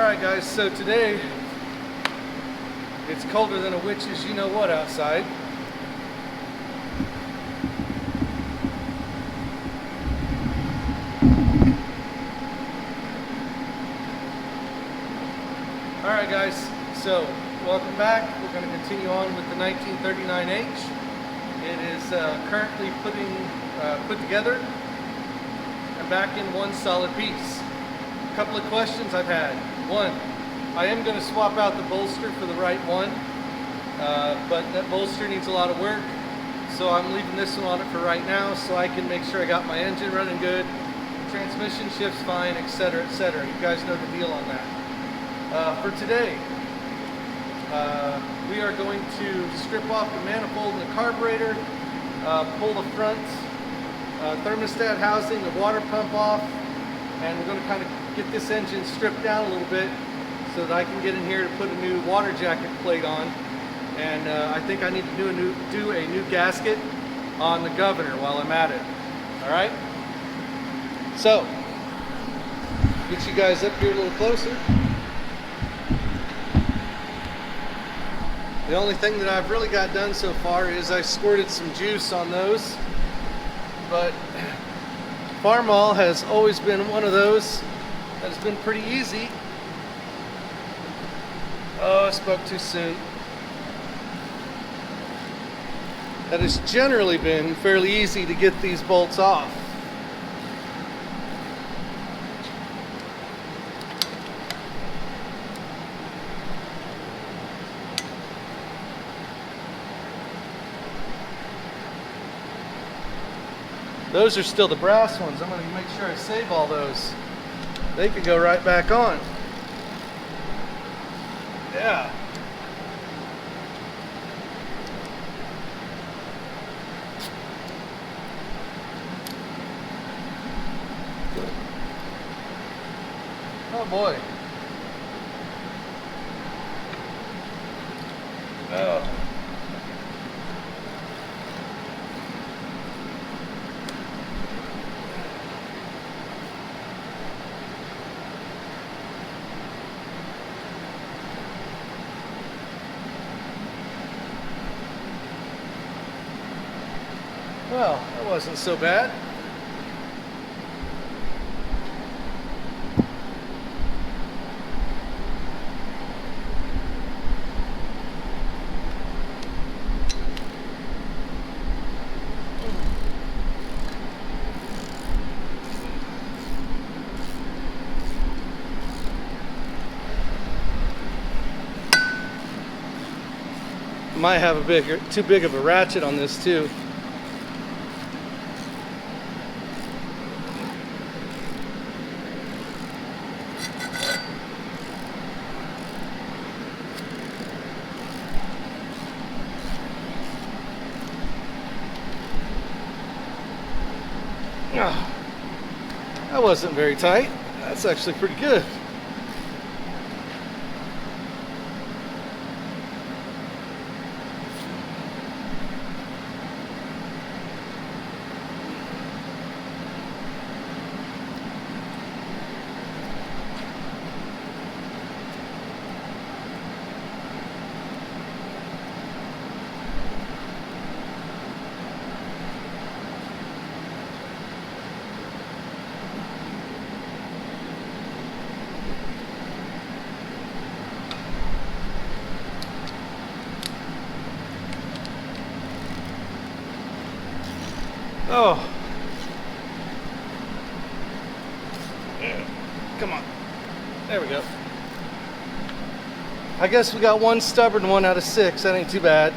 Alright guys, so today it's colder than a witch's you know what outside. Alright guys, so welcome back. We're going to continue on with the 1939 H. It is currently put together and back in one solid piece. A couple of questions I've had. One, I am going to swap out the bolster for the right one, but that bolster needs a lot of work, so I'm leaving this one on it for right now so I can make sure I got my engine running good, transmission shifts fine, etc., etc. You guys know the deal on that. For today, we are going to strip off the manifold and the carburetor, pull the front thermostat housing, the water pump off, and we're going to kind of get this engine stripped down a little bit so that I can get in here to put a new water jacket plate on. And I think I need to do a new gasket on the governor while I'm at it. All right? So, get you guys up here a little closer. The only thing that I've really got done so far is I squirted some juice on those, but Farmall has always been one of those that has been pretty easy. Oh, I spoke too soon. That has generally been fairly easy to get these bolts off. Those are still the brass ones. I'm going to make sure I save all those. They could go right back on. Yeah. Oh boy. Oh. Well, that wasn't so bad. Might have too big of a ratchet on this too. Oh, that wasn't very tight. That's actually pretty good. Oh, come on. There we go. I guess we got one stubborn one out of 6. That ain't too bad.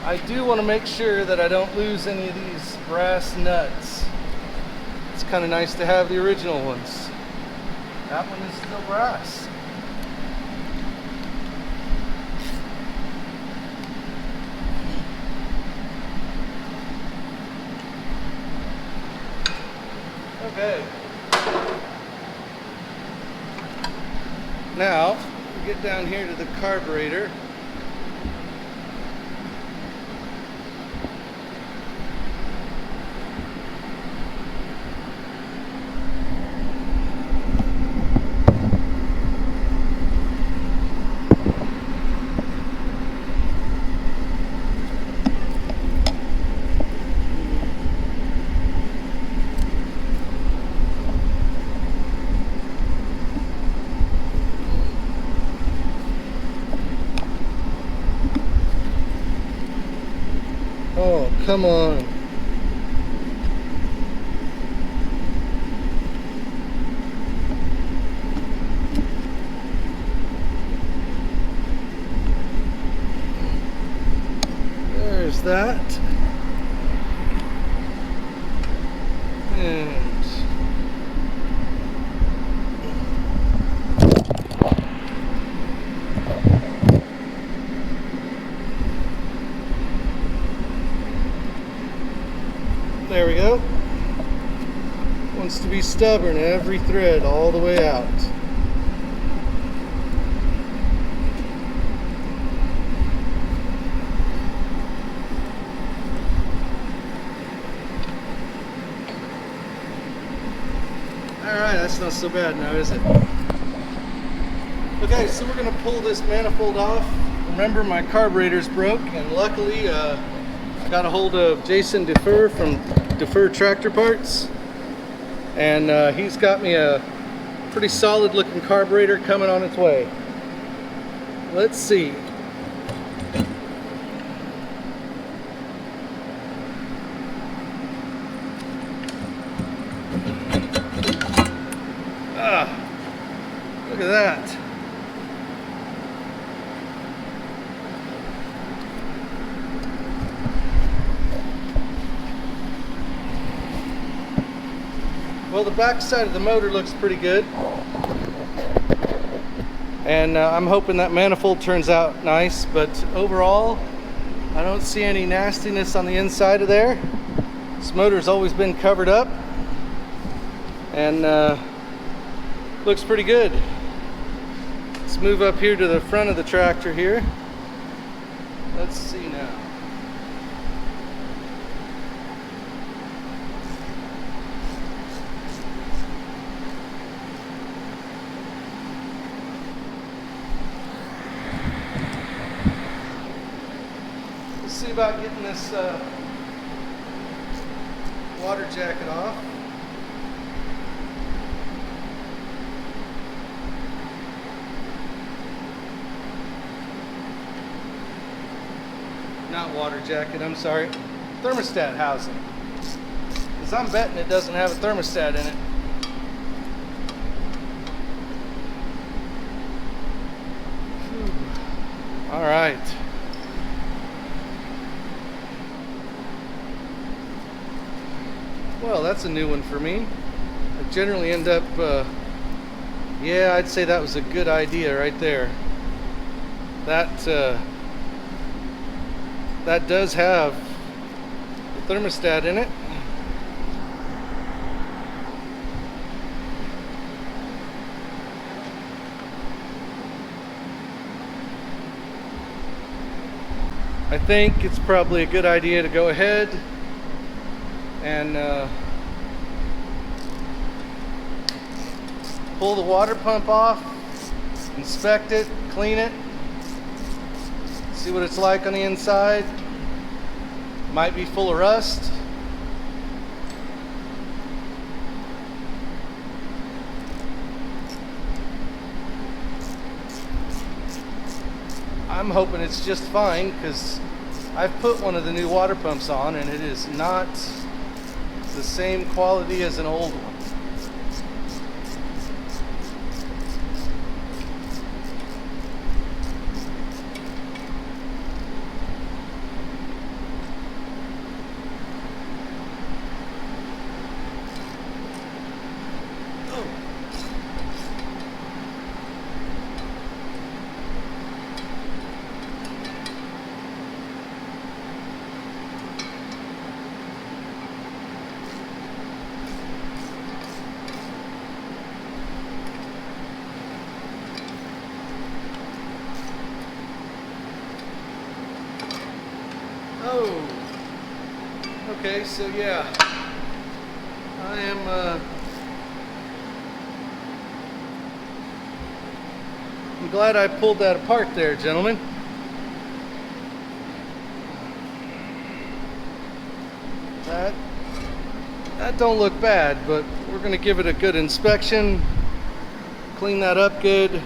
I do want to make sure that I don't lose any of these brass nuts. It's kind of nice to have the original ones. That one is still brass. Okay. Now, we get down here to the carburetor. Oh, come on. There's that. And there we go. Wants to be stubborn, every thread all the way out. Alright, that's not so bad now, is it? Okay, so we're going to pull this manifold off. Remember, my carburetor's broke, and luckily got a hold of Jason Defer from Defer Tractor Parts, and he's got me a pretty solid looking carburetor coming on its way. Let's see. Look at that. Well, the back side of the motor looks pretty good, and I'm hoping that manifold turns out nice, but overall I don't see any nastiness on the inside of there. This motor's always been covered up and looks pretty good. Let's move up here to the front of the tractor here. Let's see now. Let's see about getting this water jacket off. Not water jacket, I'm sorry. Thermostat housing. Because I'm betting it doesn't have a thermostat in it. All right. Well, that's a new one for me. I generally end up, yeah, I'd say that was a good idea right there. That does have the thermostat in it. I think it's probably a good idea to go ahead and pull the water pump off, inspect it, clean it, see what it's like on the inside. Might be full of rust. I'm hoping it's just fine, because I've put one of the new water pumps on and it is not the same quality as an old one. Oh. Okay, so yeah, I am I'm glad I pulled that apart there, gentlemen. That don't look bad, but we're gonna give it a good inspection, clean that up good,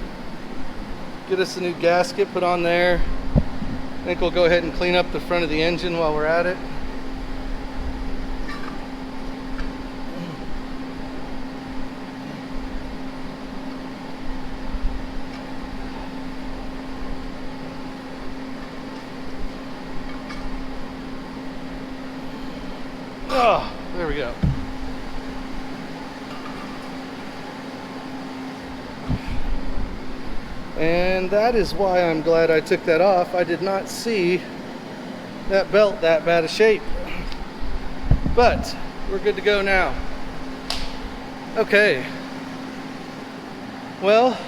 get us a new gasket put on there. I think we'll go ahead and clean up the front of the engine while we're at it. Oh, there we go. And that is why I'm glad I took that off. I did not see that belt that bad a shape. But we're good to go now. Okay. Well,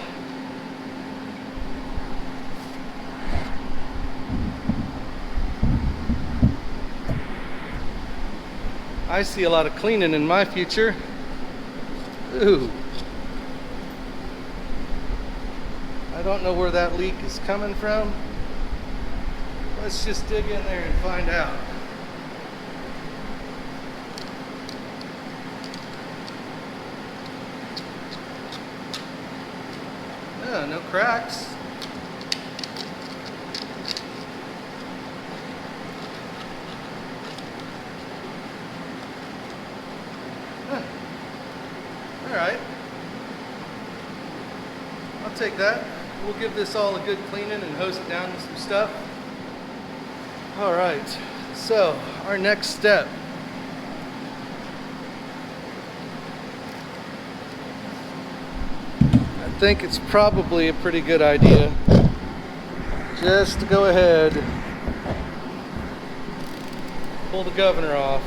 I see a lot of cleaning in my future. Ooh. I don't know where that leak is coming from. Let's just dig in there and find out. Yeah, no cracks. Huh. All right. I'll take that. We'll give this all a good cleaning and hose it down with some stuff. All right, so our next step. I think it's probably a pretty good idea just to go ahead, pull the governor off.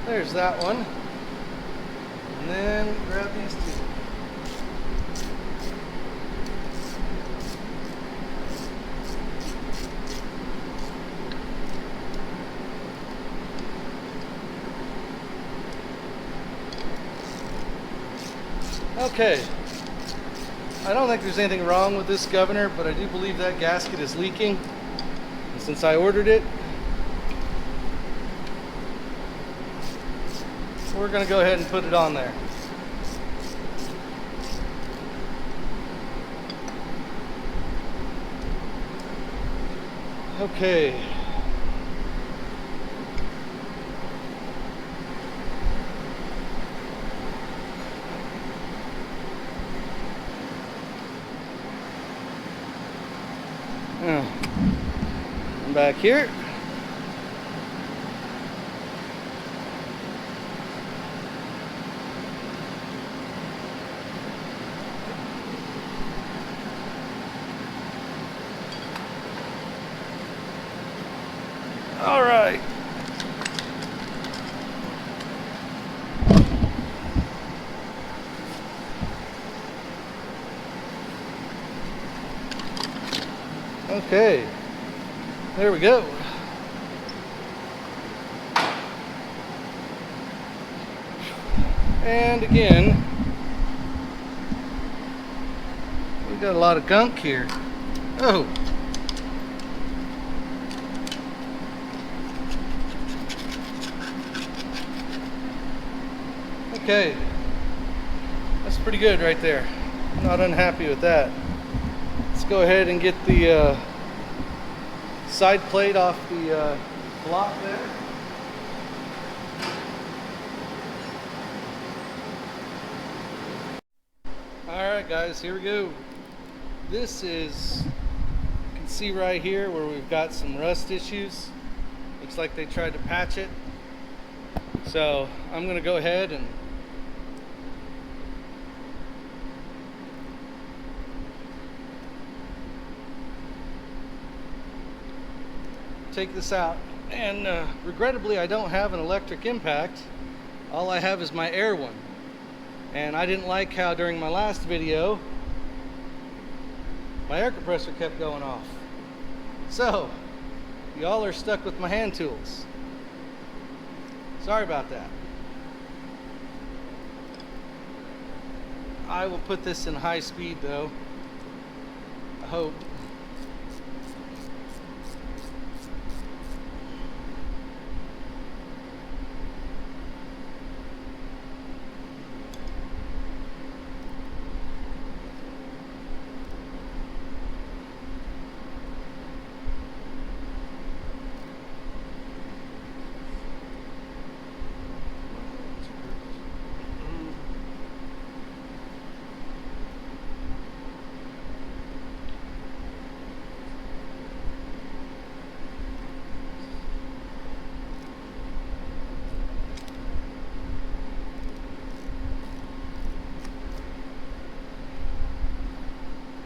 There's that one. And then grab these two. Okay. I don't think there's anything wrong with this governor, but I do believe that gasket is leaking. And since I ordered it, we're going to go ahead and put it on there. Okay. I'm back here. All right. Okay. There we go. And again, we got a lot of gunk here. Oh. Okay, that's pretty good right there. Not unhappy with that. Let's go ahead and get the side plate off the block there. Alright guys, here we go. This is, you can see right here where we've got some rust issues. Looks like they tried to patch it. So I'm going to go ahead and take this out. And regrettably, I don't have an electric impact. All I have is my air one. And I didn't like how during my last video my air compressor kept going off. So y'all are stuck with my hand tools. Sorry about that. I will put this in high speed though, I hope.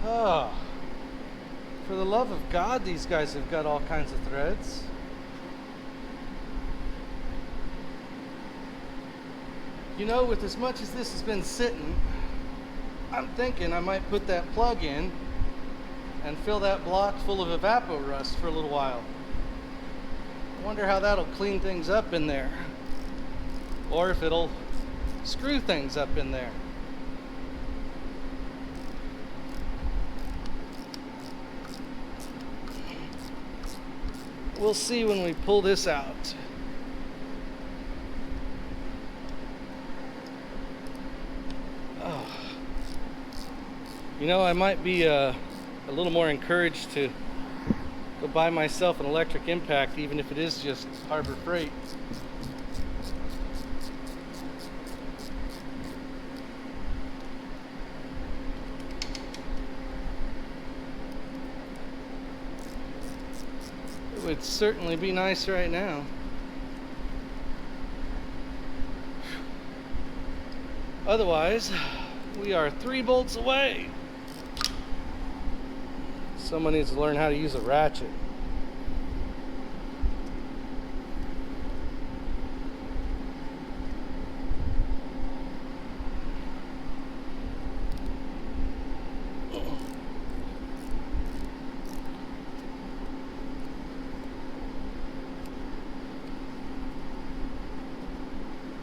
Oh, for the love of God, these guys have got all kinds of threads. You know, with as much as this has been sitting, I'm thinking I might put that plug in and fill that block full of evapor rust for a little while. I wonder how that'll clean things up in there, or if it'll screw things up in there. We'll see when we pull this out. Oh. You know, I might be a little more encouraged to go buy myself an electric impact, even if it is just Harbor Freight. It would certainly be nice right now. Otherwise, we are 3 bolts away. Someone needs to learn how to use a ratchet.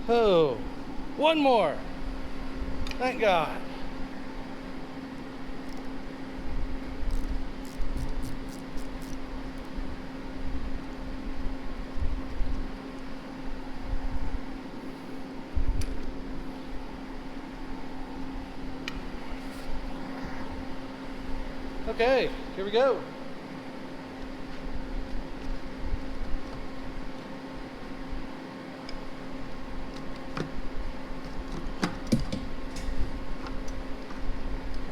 Oh, one more. Thank God. Okay, here we go.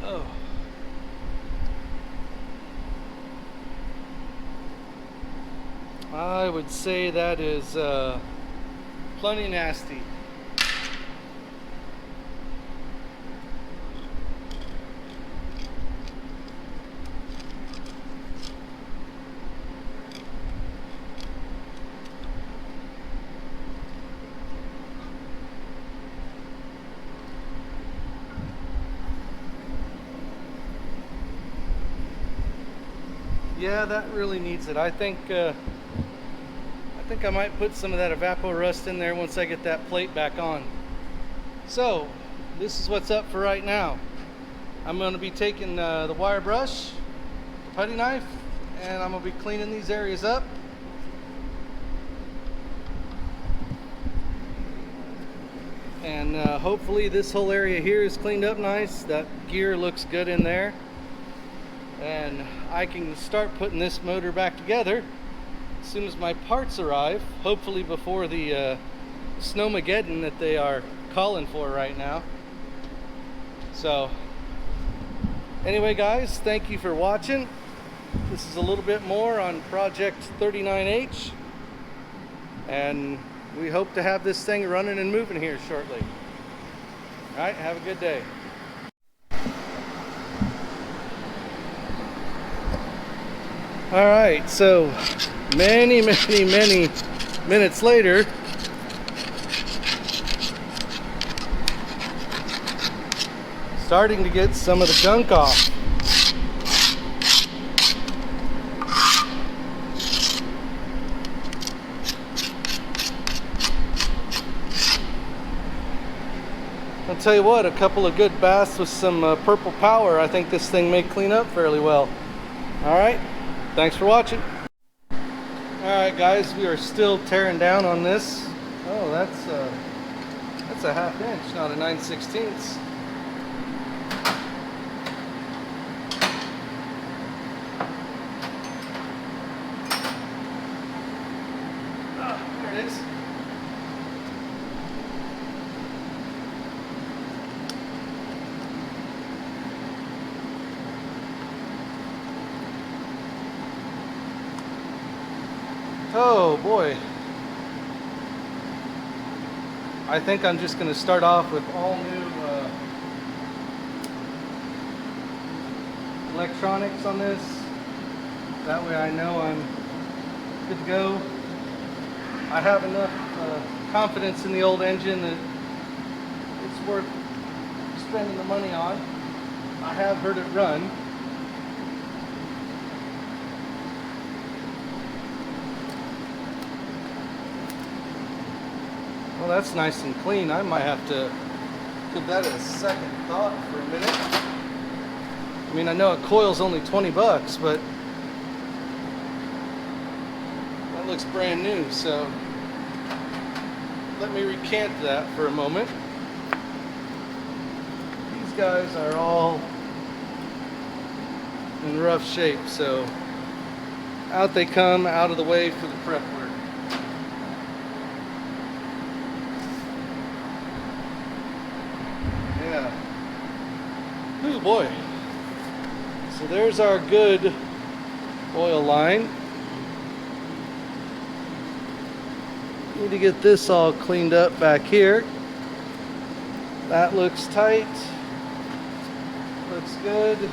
Oh. I would say that is plenty nasty. Yeah, that really needs it. I think I might put some of that evapor rust in there once I get that plate back on. So, this is what's up for right now. I'm going to be taking the wire brush, the putty knife, and I'm going to be cleaning these areas up. And hopefully this whole area here is cleaned up nice. That gear looks good in there. And I can start putting this motor back together as soon as my parts arrive, hopefully before the Snowmageddon that they are calling for right now. So anyway guys, thank you for watching. This is a little bit more on Project 39H, and we hope to have this thing running and moving here shortly. All right, have a good day. All right, so many minutes later, starting to get some of the gunk off. I'll tell you what, a couple of good baths with some purple power, I think this thing may clean up fairly well. All right, thanks for watching. All right guys, we are still tearing down on this. Oh, that's a 1/2 inch, not a 9/16. There it is. Oh boy. I think I'm just going to start off with all new electronics on this. That way I know I'm good to go. I have enough confidence in the old engine that it's worth spending the money on. I have heard it run. Well, that's nice and clean. I might have to give that a second thought for a minute. I mean, I know a coil's only 20 bucks, but that looks brand new, so let me recant that for a moment. These guys are all in rough shape, so out they come, out of the way for the prep work. Yeah. Oh boy. So there's our good oil line. Need to get this all cleaned up back here. That looks tight. Looks good.